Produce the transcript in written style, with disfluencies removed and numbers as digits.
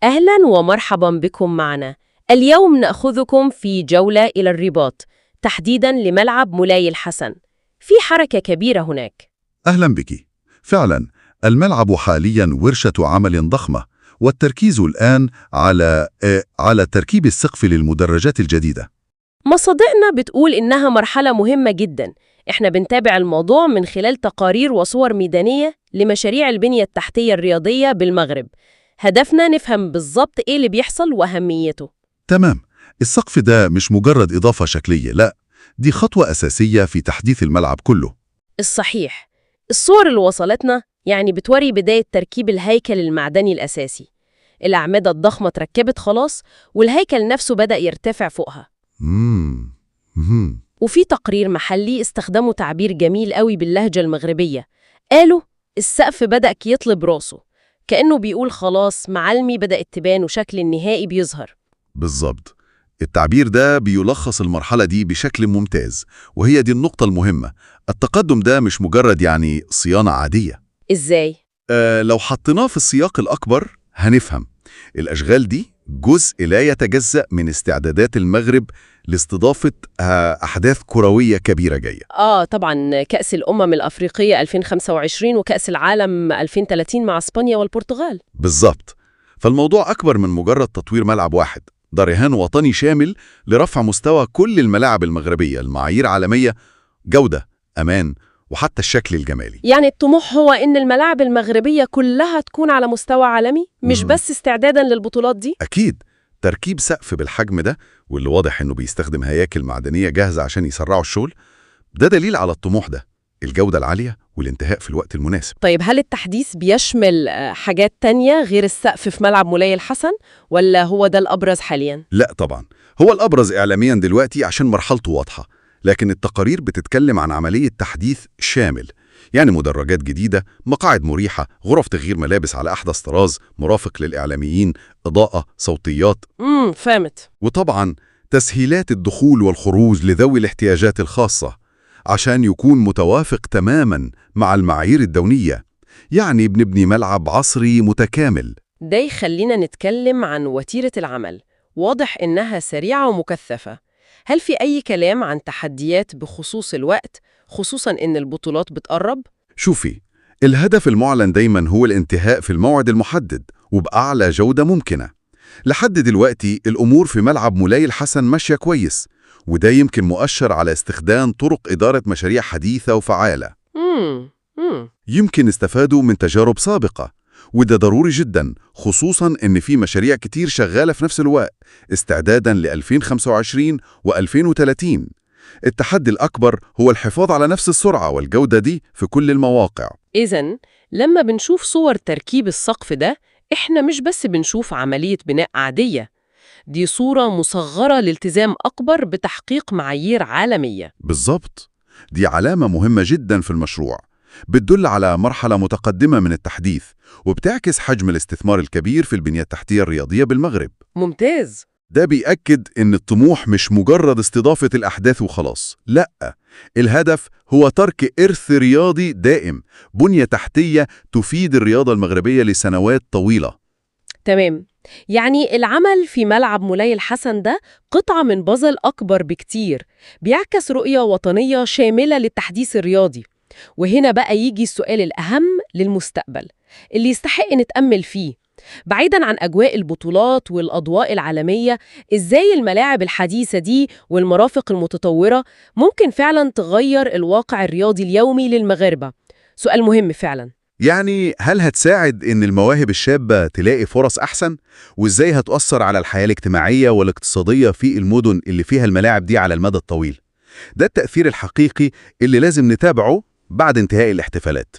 أهلاً ومرحباً بكم معنا. اليوم نأخذكم في جولة إلى الرباط، تحديداً لملعب مولاي الحسن. في حركة كبيرة هناك. أهلا بك. فعلا الملعب حاليا ورشة عمل ضخمة، والتركيز الآن على تركيب السقف للمدرجات الجديدة. مصادرنا بتقول إنها مرحلة مهمة جداً. إحنا بنتابع الموضوع من خلال تقارير وصور ميدانية لمشاريع البنية التحتية الرياضية بالمغرب. هدفنا نفهم بالضبط إيه اللي بيحصل وأهميته. تمام. السقف ده مش مجرد إضافة شكلية، لا، دي خطوة أساسية في تحديث الملعب كله. الصحيح. الصور اللي وصلتنا بتوري بداية تركيب الهيكل المعدني الأساسي. الأعمدة الضخمة اتركبت خلاص، والهيكل نفسه بدأ يرتفع فوقها. مم. مم. وفي تقرير محلي استخدموا تعبير جميل قوي باللهجة المغربية. قالوا السقف بدأ يطلب راسه، كأنه بيقول خلاص معالمي بدأت تبان وشكل النهائي بيظهر. بالظبط. التعبير ده بيلخص المرحلة دي بشكل ممتاز، وهي دي النقطة المهمة. التقدم ده مش مجرد صيانة عادية. إزاي؟ لو حطيناه في السياق الأكبر هنفهم. الأشغال دي جزء لا يتجزأ من استعدادات المغرب لاستضافة أحداث كروية كبيرة جاية. طبعاً كأس الأمم الأفريقية 2025 وكأس العالم 2030 مع إسبانيا والبرتغال. بالظبط. فالموضوع أكبر من مجرد تطوير ملعب واحد، ده رهان وطني شامل لرفع مستوى كل الملاعب المغربية المعايير عالمية: جودة، أمان، وحتى الشكل الجمالي. يعني الطموح هو إن الملاعب المغربية كلها تكون على مستوى عالمي، مش بس استعداداً للبطولات دي؟ أكيد. تركيب سقف بالحجم ده، واللي واضح إنه بيستخدم هياكل معدنية جاهزة عشان يسرعوا الشغل، ده دليل على الطموح ده، الجودة العالية والانتهاء في الوقت المناسب. طيب هل التحديث بيشمل حاجات تانية غير السقف في ملعب مولاي الحسن، ولا هو ده الأبرز حالياً؟ لا طبعا، هو الأبرز إعلاميا دلوقتي عشان مرحلته واضحة، لكن التقارير بتتكلم عن عملية تحديث شامل. مدرجات جديدة، مقاعد مريحة، غرف تغيير ملابس على أحدث طراز مرافق للإعلاميين، إضاءة، صوتيات، فهمت. وطبعا تسهيلات الدخول والخروج لذوي الاحتياجات الخاصة عشان يكون متوافق تماما مع المعايير الدولية. بنبني ملعب عصري متكامل. ده يخلينا نتكلم عن وتيرة العمل. واضح إنها سريعة ومكثفة. هل في أي كلام عن تحديات بخصوص الوقت، خصوصاً إن البطولات بتقرب؟ شوفي، الهدف المعلن دايما هو الانتهاء في الموعد المحدد وبأعلى جودة ممكنة. لحد دلوقتي الأمور في ملعب مولاي الحسن ماشية كويس، وده يمكن مؤشر على استخدام طرق إدارة مشاريع حديثة وفعالة. يمكن استفادوا من تجارب سابقة، وده ضروري جدا، خصوصا إن في مشاريع كتير شغالة في نفس الوقت استعدادا ل 2025 و2030. التحدي الأكبر هو الحفاظ على نفس السرعة والجودة دي في كل المواقع. إذن لما بنشوف صور تركيب السقف ده، إحنا مش بس بنشوف عملية بناء عادية، دي صورة مصغرة لالتزام أكبر بتحقيق معايير عالمية. بالظبط. دي علامة مهمة جدا في المشروع، بتدل على مرحلة متقدمة من التحديث، وبتعكس حجم الاستثمار الكبير في البنية التحتية الرياضية بالمغرب. ممتاز. ده بيأكد إن الطموح مش مجرد استضافة الأحداث وخلاص، لأ، الهدف هو ترك إرث رياضي دائم، بنية تحتية تفيد الرياضة المغربية لسنوات طويلة. تمام. يعني العمل في ملعب مولاي الحسن ده قطعة من بازل أكبر بكتير، بيعكس رؤية وطنية شاملة للتحديث الرياضي. وهنا بقى يجي السؤال الأهم للمستقبل اللي يستحق نتأمل فيه. بعيداً عن أجواء البطولات والأضواء العالمية، إزاي الملاعب الحديثة دي والمرافق المتطورة ممكن فعلاً تغير الواقع الرياضي اليومي للمغاربة؟ سؤال مهم فعلاً. هل هتساعد إن المواهب الشابة تلاقي فرص أحسن؟ وإزاي هتؤثر على الحياة الاجتماعية والاقتصادية في المدن اللي فيها الملاعب دي على المدى الطويل؟ ده التأثير الحقيقي اللي لازم نتابعه بعد انتهاء الاحتفالات.